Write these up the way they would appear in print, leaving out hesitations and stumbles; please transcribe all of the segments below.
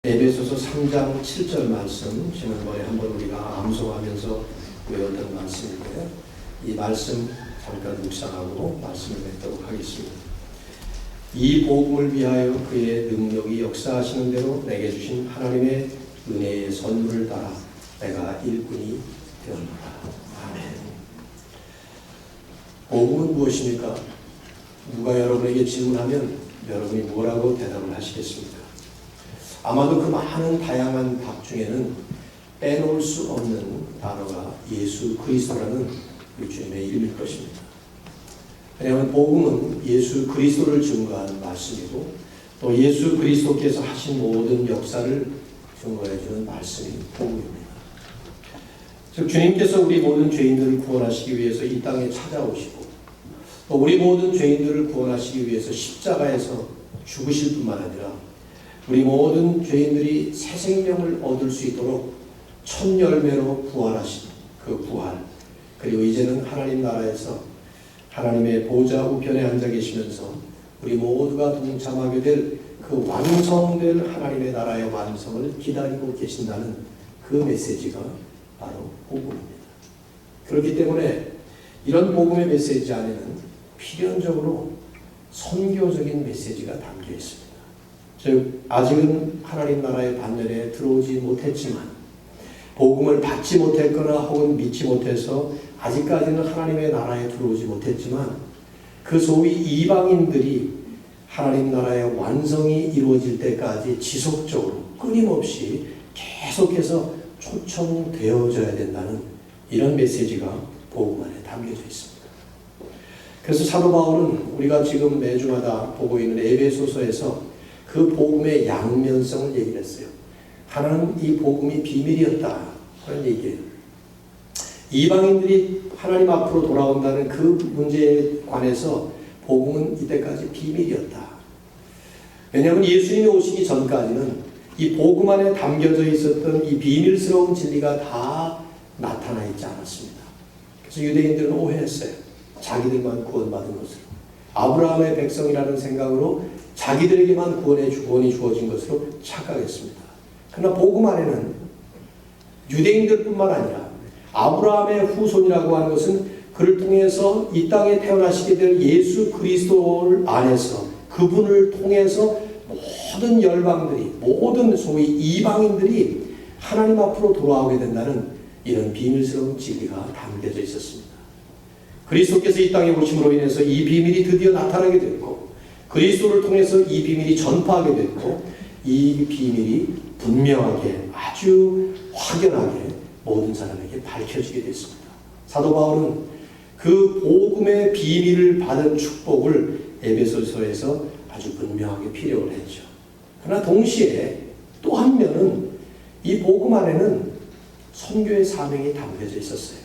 에베소서 3장 7절 말씀, 지난번에 한번 우리가 암송하면서 외웠던 말씀인데요. 이 말씀 잠깐 묵상하고 말씀을 맺도록 하겠습니다. 이 복음을 위하여 그의 능력이 역사하시는 대로 내게 주신 하나님의 은혜의 선물을 따라 내가 일꾼이 되었노라. 아멘. 복음은 무엇입니까? 누가 여러분에게 질문하면 여러분이 뭐라고 대답을 하시겠습니까? 아마도 그 많은 다양한 답 중에는 빼놓을 수 없는 단어가 예수 그리스도라는 주님의 이름일 것입니다. 왜냐하면 복음은 예수 그리스도를 증거하는 말씀이고 또 예수 그리스도께서 하신 모든 역사를 증거해 주는 말씀이 복음입니다. 즉 주님께서 우리 모든 죄인들을 구원하시기 위해서 이 땅에 찾아오시고 또 우리 모든 죄인들을 구원하시기 위해서 십자가에서 죽으실 뿐만 아니라 우리 모든 죄인들이 새 생명을 얻을 수 있도록 첫 열매로 부활하신 그 부활, 그리고 이제는 하나님 나라에서 하나님의 보좌 우편에 앉아 계시면서 우리 모두가 동참하게 될 그 완성될 하나님의 나라의 완성을 기다리고 계신다는 그 메시지가 바로 복음입니다. 그렇기 때문에 이런 복음의 메시지 안에는 필연적으로 선교적인 메시지가 담겨 있습니다. 즉 아직은 하나님 나라의 반열에 들어오지 못했지만 복음을 받지 못했거나 혹은 믿지 못해서 아직까지는 하나님의 나라에 들어오지 못했지만 그 소위 이방인들이 하나님 나라의 완성이 이루어질 때까지 지속적으로 끊임없이 계속해서 초청되어져야 된다는 이런 메시지가 복음 안에 담겨져 있습니다. 그래서 사도 바울은 우리가 지금 매주마다 보고 있는 에베소서에서 그 복음의 양면성을 얘기를 했어요. 하나는 이 복음이 비밀이었다 그런 얘기예요. 이방인들이 하나님 앞으로 돌아온다는 그 문제에 관해서 복음은 이때까지 비밀이었다. 왜냐하면 예수님이 오시기 전까지는 이 복음 안에 담겨져 있었던 이 비밀스러운 진리가 다 나타나 있지 않았습니다. 그래서 유대인들은 오해했어요. 자기들만 구원받은 것으로, 아브라함의 백성이라는 생각으로 자기들에게만 구원이 주어진 것으로 착각했습니다. 그러나 복음 안에는 유대인들뿐만 아니라 아브라함의 후손이라고 하는 것은 그를 통해서 이 땅에 태어나시게 될 예수 그리스도 안에서 그분을 통해서 모든 열방들이, 모든 소위 이방인들이 하나님 앞으로 돌아오게 된다는 이런 비밀스러운 진리가 담겨져 있었습니다. 그리스도께서 이 땅에 오심으로 인해서 이 비밀이 드디어 나타나게 됐고 그리스도를 통해서 이 비밀이 전파하게 됐고 이 비밀이 분명하게 아주 확연하게 모든 사람에게 밝혀지게 됐습니다. 사도 바울은 그 복음의 비밀을 받은 축복을 에베소서에서 아주 분명하게 필요를 했죠. 그러나 동시에 또 한 면은 이 복음 안에는 선교의 사명이 담겨져 있었어요.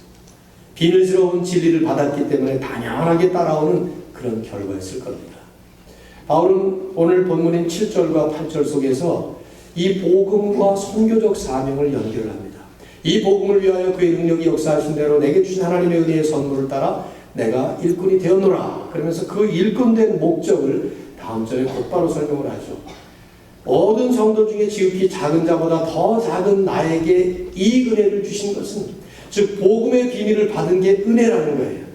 비밀스러운 진리를 받았기 때문에 당연하게 따라오는 그런 결과였을 겁니다. 바울은 오늘 본문인 7절과 8절 속에서 이 복음과 선교적 사명을 연결합니다. 이 복음을 위하여 그의 능력이 역사하신 대로 내게 주신 하나님의 은혜의 선물을 따라 내가 일꾼이 되었노라. 그러면서 그 일꾼된 목적을 다음 절에 곧바로 설명을 하죠. 모든 성도 중에 지극히 작은 자보다 더 작은 나에게 이 은혜를 주신 것은, 즉 복음의 비밀을 받은 게 은혜라는 거예요.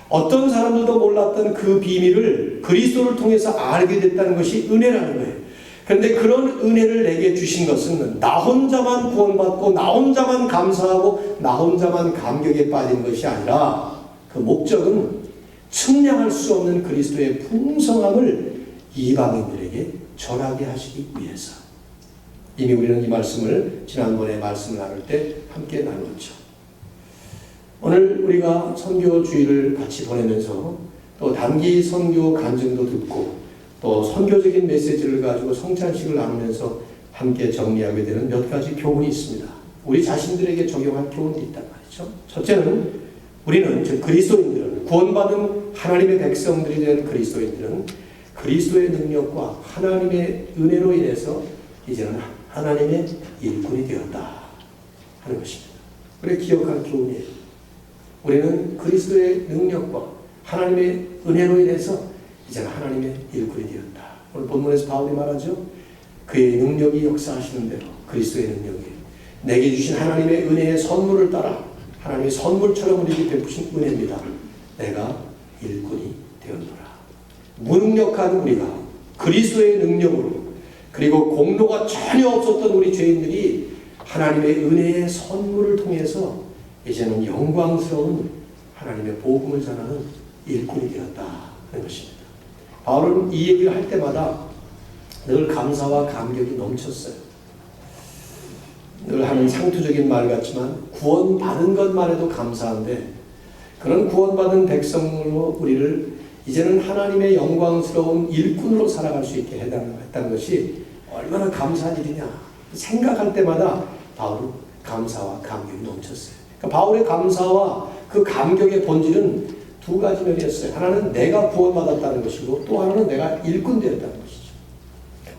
어떤 사람들도 몰랐던 그 비밀을 그리스도를 통해서 알게 됐다는 것이 은혜라는 거예요. 그런데 그런 은혜를 내게 주신 것은 나 혼자만 구원받고 나 혼자만 감사하고 나 혼자만 감격에 빠진 것이 아니라 그 목적은 측량할 수 없는 그리스도의 풍성함을 이방인들에게 전하게 하시기 위해서. 이미 우리는 이 말씀을 지난번에 말씀을 나눌 때 함께 나누었죠. 오늘 우리가 선교주의를 같이 보내면서 또 단기 선교 간증도 듣고 또 선교적인 메시지를 가지고 성찬식을 나누면서 함께 정리하게 되는 몇 가지 교훈이 있습니다. 우리 자신들에게 적용한 교훈이 있단 말이죠. 첫째는 우리는, 즉 그리스도인들은, 구원받은 하나님의 백성들이 된 그리스도인들은 그리스도의 능력과 하나님의 은혜로 인해서 이제는 하나님의 일꾼이 되었다 하는 것입니다. 우리가 기억할 교훈이에요. 우리는 그리스도의 능력과 하나님의 은혜로 인해서 이제는 하나님의 일꾼이 되었다. 오늘 본문에서 바울이 말하죠. 그의 능력이 역사하시는 대로 그리스도의 능력이 내게 주신 하나님의 은혜의 선물을 따라 하나님의 선물처럼 우리에게 베푸신 은혜입니다. 내가 일꾼이 되었노라. 무능력한 우리가 그리스도의 능력으로 그리고 공로가 전혀 없었던 우리 죄인들이 하나님의 은혜의 선물을 통해서 이제는 영광스러운 하나님의 복음을 전하는 일꾼이 되었다 하는 것입니다. 바울은 이 얘기를 할 때마다 늘 감사와 감격이 넘쳤어요. 늘 하는 상투적인 말 같지만 구원받은 것만 해도 감사한데 그런 구원받은 백성으로 우리를 이제는 하나님의 영광스러운 일꾼으로 살아갈 수 있게 했다는 것이 얼마나 감사한 일이냐 생각할 때마다 바울은 감사와 감격이 넘쳤어요. 그러니까 바울의 감사와 그 감격의 본질은 두 가지 면이었어요. 하나는 내가 구원받았다는 것이고 또 하나는 내가 일꾼 되었다는 것이죠.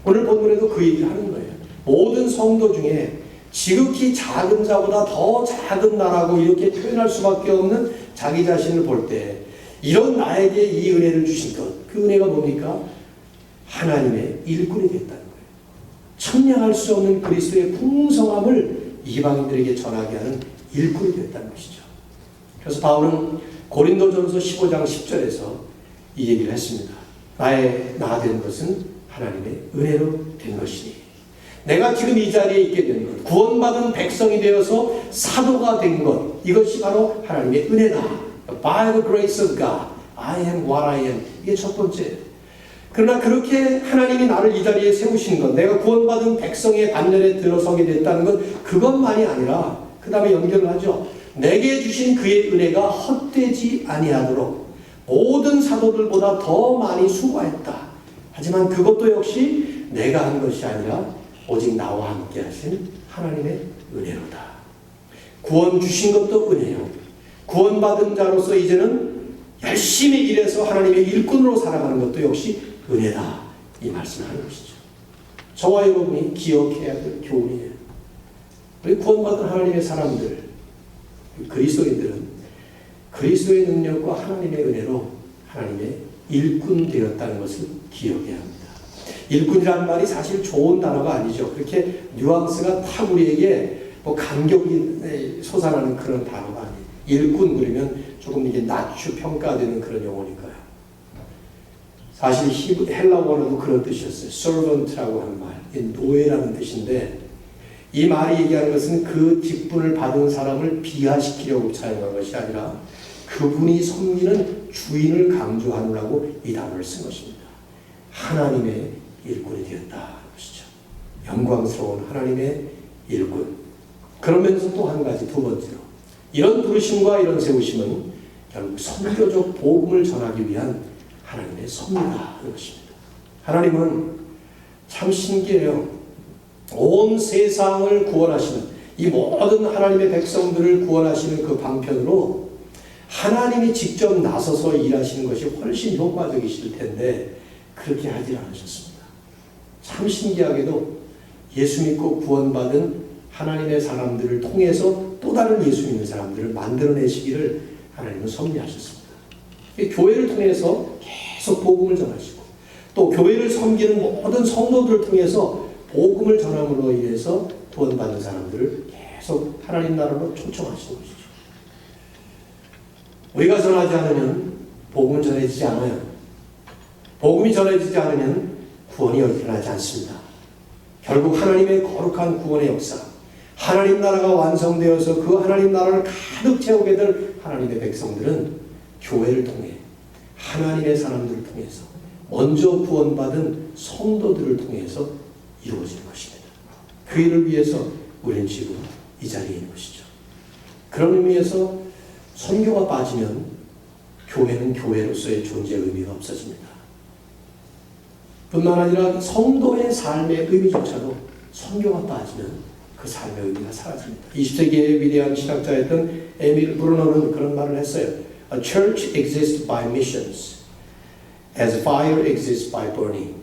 오늘 본문에도 그 얘기를 하는 거예요. 모든 성도 중에 지극히 작은 자보다 더 작은 나라고 이렇게 표현할 수밖에 없는 자기 자신을 볼 때 이런 나에게 이 은혜를 주신 것, 그 은혜가 뭡니까? 하나님의 일꾼이 됐다는 거예요. 측량할 수 없는 그리스도의 풍성함을 이방인들에게 전하게 하는 일꾼이 됐다는 것이죠. 그래서 바울은 고린도전서 15장 10절에서 이 얘기를 했습니다. 나 된 것은 하나님의 은혜로 된 것이니 내가 지금 이 자리에 있게 된 것, 구원받은 백성이 되어서 사도가 된 것, 이것이 바로 하나님의 은혜다. By the grace of God, I am what I am. 이게 첫 번째. 그러나 그렇게 하나님이 나를 이 자리에 세우신 것, 내가 구원받은 백성의 반열에 들어서게 됐다는 것, 그것만이 아니라 그 다음에 연결을 하죠. 내게 주신 그의 은혜가 헛되지 아니하도록 모든 사도들보다 더 많이 수고했다. 하지만 그것도 역시 내가 한 것이 아니라 오직 나와 함께 하신 하나님의 은혜로다. 구원 주신 것도 은혜요. 구원받은 자로서 이제는 열심히 일해서 하나님의 일꾼으로 살아가는 것도 역시 은혜다. 이 말씀을 하는 것이죠. 저와 여러분이 기억해야 될 교훈이에요. 우리 구원받은 하나님의 사람들, 그리스도인들은 그리스도의 능력과 하나님의 은혜로 하나님의 일꾼 되었다는 것을 기억해야 합니다. 일꾼이라는 말이 사실 좋은 단어가 아니죠. 그렇게 뉘앙스가 탁 우리에게 뭐 감격이 솟아나는 그런 단어가 아니에요. 일꾼 그러면 조금 이게 낮추 평가되는 그런 용어니까요. 사실 헬라어로도 그런 뜻이었어요. servant라고 하는 말, 노예라는 뜻인데 이 말이 얘기하는 것은 그 직분을 받은 사람을 비하시키려고 사용한 것이 아니라 그분이 섬기는 주인을 강조하느라고 이 단어를 쓴 것입니다. 하나님의 일꾼이 되었다는 것이죠. 영광스러운 하나님의 일꾼. 그러면서 또 한 가지, 두 번째로 이런 부르심과 이런 세우심은 결국 선교적 복음을 전하기 위한 하나님의 섭리다 하는 것입니다. 하나님은 참 신기해요. 온 세상을 구원하시는 이 모든 하나님의 백성들을 구원하시는 그 방편으로 하나님이 직접 나서서 일하시는 것이 훨씬 효과적이실 텐데 그렇게 하지 않으셨습니다. 참 신기하게도 예수 믿고 구원받은 하나님의 사람들을 통해서 또 다른 예수 믿는 사람들을 만들어내시기를 하나님은 섭리하셨습니다. 교회를 통해서 계속 복음을 전하시고 또 교회를 섬기는 모든 성도들을 통해서 복음을 전함으로 인해서 구원받은 사람들을 계속 하나님 나라로 초청하시는 것이죠. 우리가 전하지 않으면 복음은 전해지지 않아요. 복음이 전해지지 않으면 구원이 일어나지 않습니다. 결국 하나님의 거룩한 구원의 역사, 하나님 나라가 완성되어서 그 하나님 나라를 가득 채우게 될 하나님의 백성들은 교회를 통해 하나님의 사람들을 통해서 먼저 구원받은 성도들을 통해서 이루어지는 것입니다. 그 일을 위해서 우리는 지금 이 자리에 있는 것이죠. 그런 의미에서 선교가 빠지면 교회는 교회로서의 존재 의미가 없어집니다. 뿐만 아니라 성도의 삶의 의미조차도 선교가 빠지면 그 삶의 의미가 사라집니다. 20세기의 위대한 신학자였던 에밀 브루너는 그런 말을 했어요. A church exists by missions as fire exists by burning.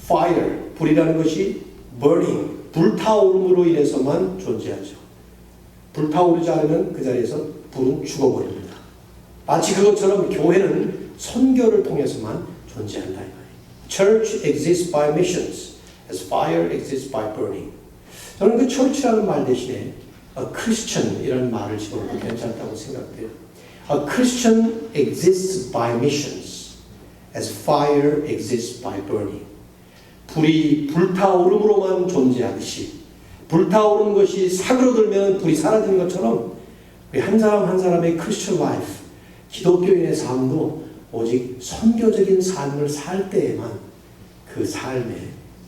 Fire, 불이라는 것이 burning, 불타오름으로 인해서만 존재하죠. 불타오르지 않으면 그 자리에서 불은 죽어버립니다. 마치 그것처럼 교회는 선교를 통해서만 존재한다. Church exists by missions as fire exists by burning. 저는 그 church라는 말 대신에 a Christian 이라는 말을 집어넣어도 괜찮다고 생각돼요. A Christian exists by missions as fire exists by burning. 불이 불타오름으로만 존재하듯이 불타오르는 것이 사그러들면 불이 사라지는 것처럼 우리 한 사람 한 사람의 크리스천 라이프, 기독교인의 삶도 오직 선교적인 삶을 살 때에만 그 삶의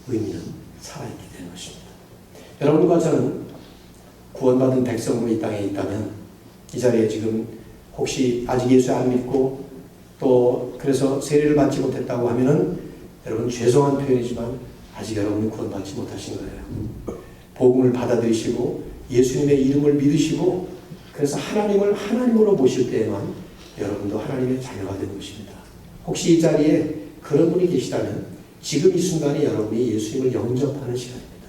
의미는 살아있게 되는 것입니다. 여러분과 저는 구원받은 백성으로 이 땅에 있다면 이 자리에 지금 혹시 아직 예수 안 믿고 또 그래서 세례를 받지 못했다고 하면은 여러분 죄송한 표현이지만 아직 여러분은 구원받지 못하신 거예요. 복음을 받아들이시고 예수님의 이름을 믿으시고 그래서 하나님을 하나님으로 모실 때에만 여러분도 하나님의 자녀가 되는 것입니다. 혹시 이 자리에 그런 분이 계시다면 지금 이 순간이 여러분이 예수님을 영접하는 시간입니다.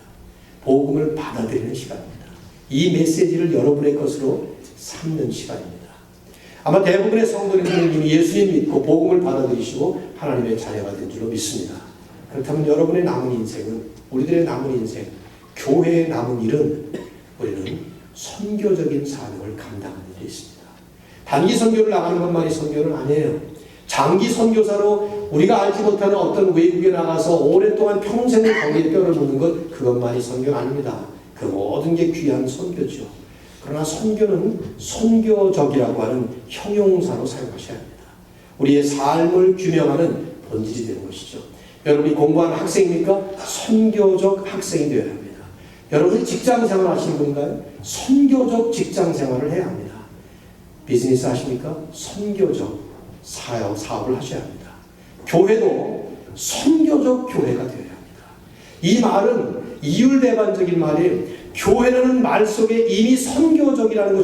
복음을 받아들이는 시간입니다. 이 메시지를 여러분의 것으로 삼는 시간입니다. 아마 대부분의 성도님들은 이미 예수님 믿고 복음을 받아들이시고 하나님의 자녀가 된 줄로 믿습니다. 그렇다면 여러분의 남은 인생은, 우리들의 남은 인생, 교회의 남은 일은 우리는 선교적인 사명을 감당하는 일이 있습니다. 단기 선교를 나가는 것만이 선교는 아니에요. 장기 선교사로 우리가 알지 못하는 어떤 외국에 나가서 오랫동안 평생을 거기에 뼈를 묻는 것, 그것만이 선교는 아닙니다. 그 모든 게 귀한 선교죠. 그러나 선교는 선교적이라고 하는 형용사로 사용하셔야 합니다. 우리의 삶을 규명하는 본질이 되는 것이죠. 여러분이 공부하는 학생입니까? 선교적 학생이 되어야 합니다. 여러분이 직장생활 하시는 분인가요? 선교적 직장생활을 해야 합니다. 비즈니스 하십니까? 선교적 사업을 하셔야 합니다. 교회도 선교적 교회가 되어야 합니다. 이 말은 이율배반적인 말이에요. 교회라는 말 속에 이미 선교적이라는 것